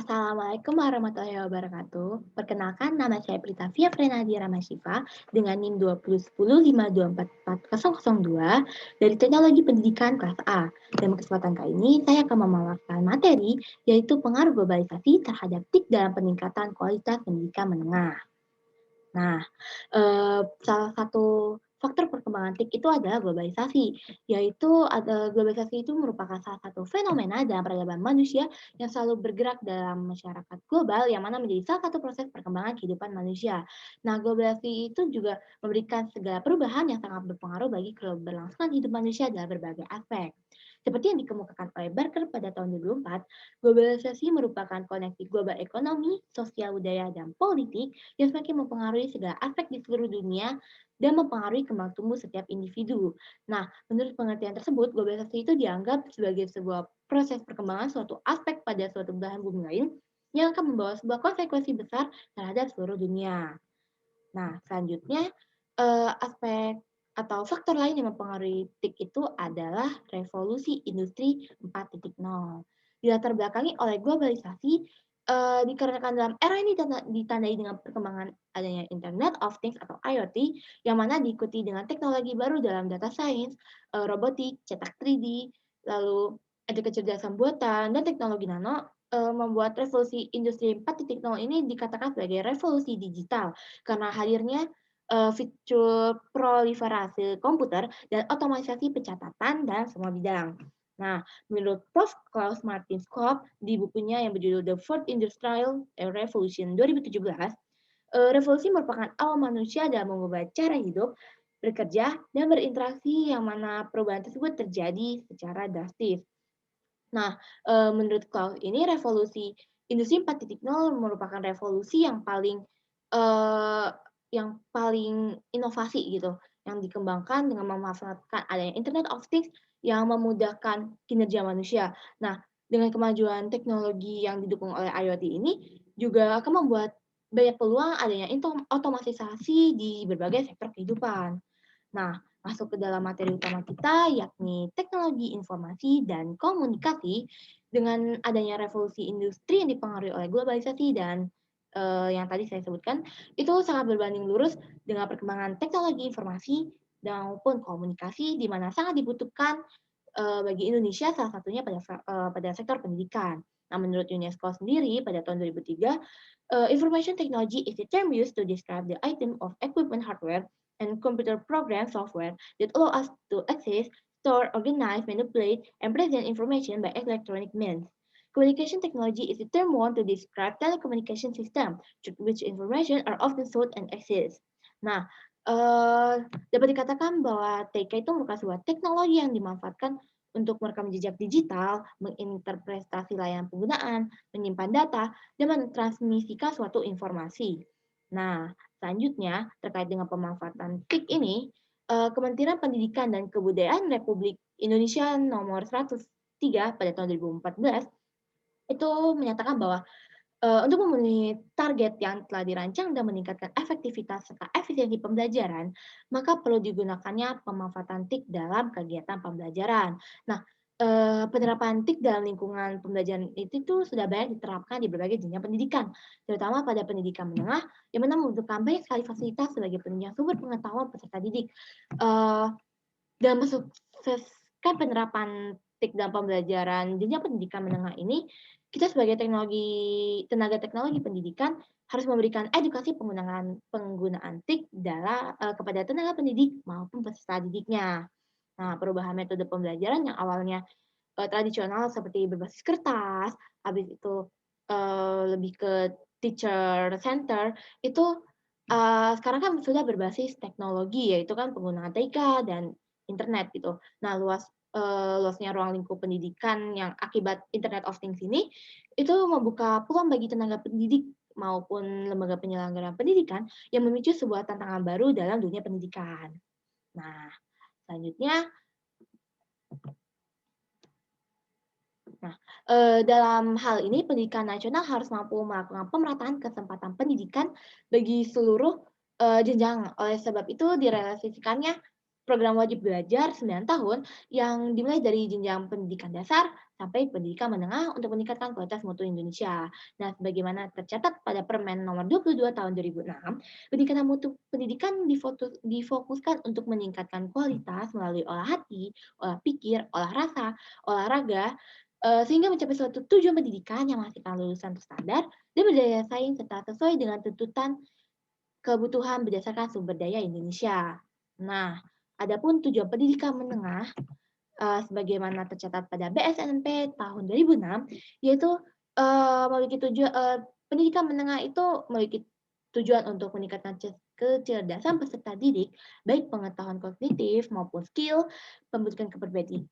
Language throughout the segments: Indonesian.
Assalamualaikum warahmatullahi wabarakatuh. Perkenalkan, nama saya Pritavia Frenadi Ramashifa dengan NIM 201052444002 dari Teknologi Pendidikan kelas A. Dalam kesempatan kali ini, saya akan memaparkan materi yaitu pengaruh globalisasi terhadap TIK dalam peningkatan kualitas pendidikan menengah. Nah, salah satu faktor perkembangan TIK itu adalah globalisasi, yaitu globalisasi itu merupakan salah satu fenomena dalam peradaban manusia yang selalu bergerak dalam masyarakat global yang mana menjadi salah satu proses perkembangan kehidupan manusia. Nah, globalisasi itu juga memberikan segala perubahan yang sangat berpengaruh bagi keberlangsungan hidup manusia dalam berbagai aspek. Seperti yang dikemukakan oleh Barker pada tahun 2004, globalisasi merupakan koneksi global ekonomi, sosial budaya, dan politik yang semakin mempengaruhi segala aspek di seluruh dunia dan mempengaruhi kembang tumbuh setiap individu. Nah, menurut pengertian tersebut, globalisasi itu dianggap sebagai sebuah proses perkembangan suatu aspek pada suatu belahan bumi lain yang akan membawa sebuah konsekuensi besar terhadap seluruh dunia. Nah, selanjutnya aspek atau faktor lain yang mempengaruhi TIK itu adalah revolusi industri 4.0. Dilatar belakangi oleh globalisasi, dikarenakan dalam era ini ditandai dengan perkembangan adanya Internet of Things atau IoT, yang mana diikuti dengan teknologi baru dalam data science, robotik, cetak 3D, lalu ada kecerdasan buatan, dan teknologi nano, membuat revolusi industri 4.0 ini dikatakan sebagai revolusi digital karena hadirnya fitur proliferasi komputer dan otomatisasi pencatatan dalam semua bidang. Nah, menurut Prof. Klaus Martin Schwab di bukunya yang berjudul The Fourth Industrial Revolution 2017, revolusi merupakan awal manusia dalam mengubah cara hidup, bekerja, dan berinteraksi yang mana perubahan tersebut terjadi secara drastis. Nah, menurut Klaus ini revolusi industri 4.0 merupakan revolusi eee, yang paling inovasi gitu, yang dikembangkan dengan memanfaatkan adanya Internet of Things yang memudahkan kinerja manusia. Nah, dengan kemajuan teknologi yang didukung oleh IoT ini juga akan membuat banyak peluang adanya otomatisasi di berbagai sektor kehidupan. Nah, masuk ke dalam materi utama kita, yakni teknologi informasi dan komunikasi. Dengan adanya revolusi industri yang dipengaruhi oleh globalisasi dan yang tadi saya sebutkan, itu sangat berbanding lurus dengan perkembangan teknologi informasi maupun komunikasi, di mana sangat dibutuhkan bagi Indonesia, salah satunya pada sektor pendidikan. Nah, menurut UNESCO sendiri pada tahun 2003, information technology is the term used to describe the item of equipment hardware and computer program software that allow us to access, store, organize, manipulate, and present information by electronic means. Communication technology is the term used to describe telecommunication system, through which information are often stored and accessed. Nah, dapat dikatakan bahwa TK itu merupakan sebuah teknologi yang dimanfaatkan untuk merekam jejak digital, menginterpretasi layanan penggunaan, menyimpan data, dan mentransmisikan suatu informasi. Nah, selanjutnya terkait dengan pemanfaatan TIK ini, Kementerian Pendidikan dan Kebudayaan Republik Indonesia nomor 103 pada tahun 2014 itu menyatakan bahwa untuk memenuhi target yang telah dirancang dan meningkatkan efektivitas serta efisiensi pembelajaran, maka perlu digunakannya pemanfaatan TIK dalam kegiatan pembelajaran. Nah, penerapan TIK dalam lingkungan pembelajaran itu tuh sudah banyak diterapkan di berbagai jenjang pendidikan, terutama pada pendidikan menengah, yang mana membutuhkan banyak sekali fasilitas sebagai penunjang sumber pengetahuan peserta didik. Eh, dalam mensukseskan penerapan TIK dalam pembelajaran jenjang pendidikan menengah ini, kita sebagai tenaga teknologi pendidikan harus memberikan edukasi penggunaan TIK kepada tenaga pendidik maupun peserta didiknya. Nah, perubahan metode pembelajaran yang awalnya tradisional seperti berbasis kertas, habis itu lebih ke teacher center, itu sekarang kan sudah berbasis teknologi, yaitu kan penggunaan TK dan internet gitu. Nah, luasnya ruang lingkup pendidikan yang akibat Internet of Things ini, itu membuka peluang bagi tenaga pendidik maupun lembaga penyelenggaraan pendidikan yang memicu sebuah tantangan baru dalam dunia pendidikan. Nah, selanjutnya, dalam hal ini pendidikan nasional harus mampu melakukan pemerataan kesempatan pendidikan bagi seluruh jenjang. Oleh sebab itu direalisasikannya program wajib belajar 9 tahun yang dimulai dari jenjang pendidikan dasar sampai pendidikan menengah untuk meningkatkan kualitas mutu Indonesia. Nah, sebagaimana tercatat pada Permen nomor 22 tahun 2006, peningkatan mutu pendidikan difokuskan untuk meningkatkan kualitas melalui olah hati, olah pikir, olah rasa, olahraga, sehingga mencapai suatu tujuan pendidikan yang menghasilkan lulusan terstandar dan berdaya saing serta sesuai dengan tuntutan kebutuhan berdasarkan sumber daya Indonesia. Nah, adapun tujuan pendidikan menengah sebagaimana tercatat pada BSNP tahun 2006, yaitu memiliki tujuan pendidikan menengah itu memiliki tujuan untuk meningkatkan kecerdasan peserta didik, baik pengetahuan kognitif maupun skill, pembentukan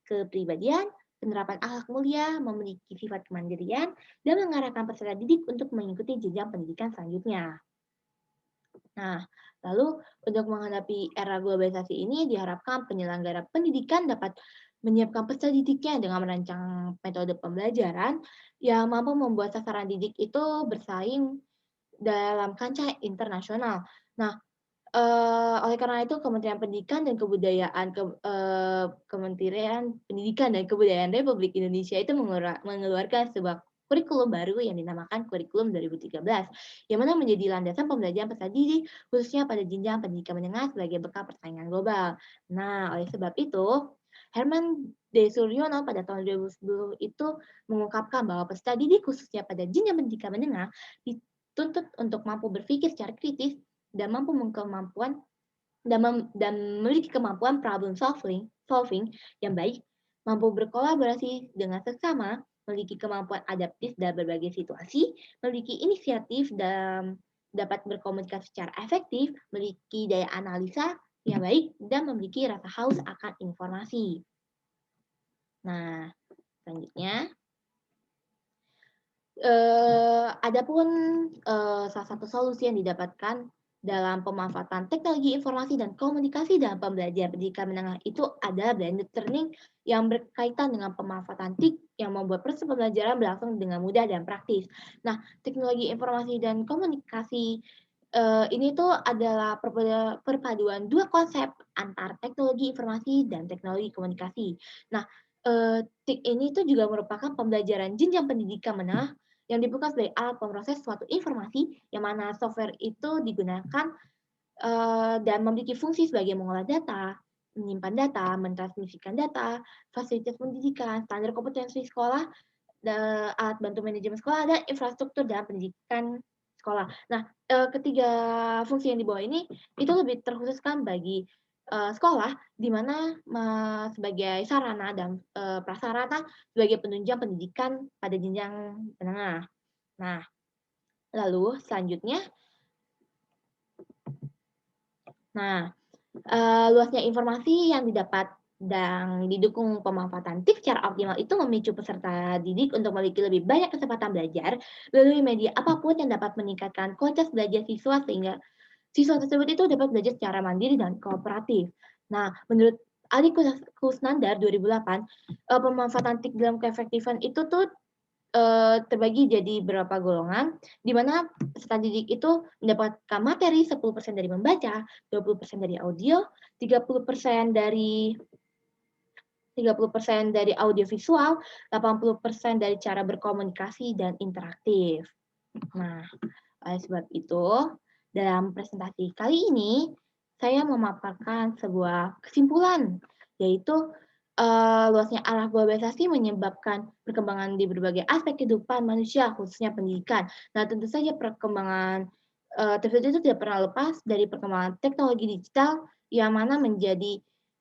kepribadian, penerapan akhlak mulia, memiliki sifat kemandirian, dan mengarahkan peserta didik untuk mengikuti jenjang pendidikan selanjutnya. Nah, lalu untuk menghadapi era globalisasi ini diharapkan penyelenggara pendidikan dapat menyiapkan peserta didiknya dengan merancang metode pembelajaran yang mampu membuat sasaran didik itu bersaing dalam kancah internasional. Nah, oleh karena itu Kementerian Pendidikan dan Kebudayaan Kementerian Pendidikan dan Kebudayaan Republik Indonesia itu mengeluarkan sebuah kurikulum baru yang dinamakan Kurikulum 2013, yang mana menjadi landasan pembelajaran peserta didik khususnya pada jenjang pendidikan menengah sebagai bekal persaingan global. Nah, oleh sebab itu, Herman D. Suryono pada tahun 2010 itu mengungkapkan bahwa peserta didik khususnya pada jenjang pendidikan menengah dituntut untuk mampu berpikir secara kritis dan dan memiliki kemampuan problem solving yang baik, mampu berkolaborasi dengan sesama, memiliki kemampuan adaptif dalam berbagai situasi, memiliki inisiatif dan dapat berkomunikasi secara efektif, memiliki daya analisa yang baik, dan memiliki rasa haus akan informasi. Nah, selanjutnya, adapun salah satu solusi yang didapatkan dalam pemanfaatan teknologi informasi dan komunikasi dalam pembelajaran pendidikan menengah itu adalah blended learning yang berkaitan dengan pemanfaatan TIK yang membuat proses pembelajaran berlangsung dengan mudah dan praktis. Nah, teknologi informasi dan komunikasi ini tuh adalah perpaduan dua konsep antara teknologi informasi dan teknologi komunikasi. Nah, TIK ini tuh juga merupakan pembelajaran jenjang pendidikan menengah yang dibuka sebagai alat pemroses suatu informasi yang mana software itu digunakan dan memiliki fungsi sebagai mengolah data, menyimpan data, mentransmisikan data, fasilitas pendidikan, standar kompetensi sekolah, alat bantu manajemen sekolah, dan infrastruktur dalam pendidikan sekolah. Nah, ketiga fungsi yang di bawah ini itu lebih terkhususkan bagi sekolah, di mana sebagai sarana dan prasarana sebagai penunjang pendidikan pada jenjang menengah. Nah, lalu selanjutnya, luasnya informasi yang didapat dan didukung pemanfaatan TIK secara optimal itu memicu peserta didik untuk memiliki lebih banyak kesempatan belajar melalui media apapun yang dapat meningkatkan kualitas belajar siswa sehingga siswa tersebut itu dapat belajar secara mandiri dan kooperatif. Nah, menurut Ali Kusnandar 2008, pemanfaatan TIK dalam keefektifan itu tuh terbagi jadi beberapa golongan, di mana peserta didik itu mendapatkan materi 10% dari membaca, 20% dari audio, 30% dari 30% dari audiovisual, 80% dari cara berkomunikasi dan interaktif. Nah, oleh sebab itu, dalam presentasi kali ini, saya memaparkan sebuah kesimpulan, yaitu luasnya arah globalisasi menyebabkan perkembangan di berbagai aspek kehidupan manusia, khususnya pendidikan. Nah, tentu saja perkembangan tersebut itu tidak pernah lepas dari perkembangan teknologi digital yang mana menjadi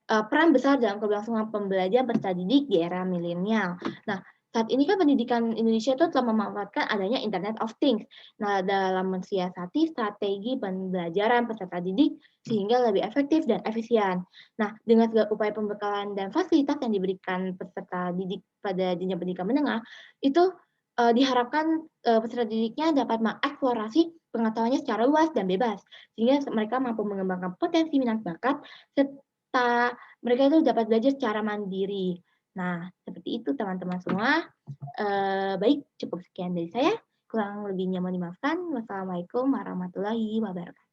peran besar dalam keberlangsungan pembelajaran peserta didik di era milenial. Nah, saat ini kan pendidikan Indonesia itu telah memanfaatkan adanya Internet of Things. Nah, dalam mensiasati strategi pembelajaran peserta didik sehingga lebih efektif dan efisien. Nah, dengan segala upaya pembekalan dan fasilitas yang diberikan peserta didik pada jenjang pendidikan menengah, itu diharapkan peserta didiknya dapat mengeksplorasi pengetahuannya secara luas dan bebas, sehingga mereka mampu mengembangkan potensi minat bakat serta mereka itu dapat belajar secara mandiri. Nah, seperti itu teman-teman semua. Baik, cukup sekian dari saya. Kurang lebihnya mohon dimaafkan. Wassalamualaikum warahmatullahi wabarakatuh.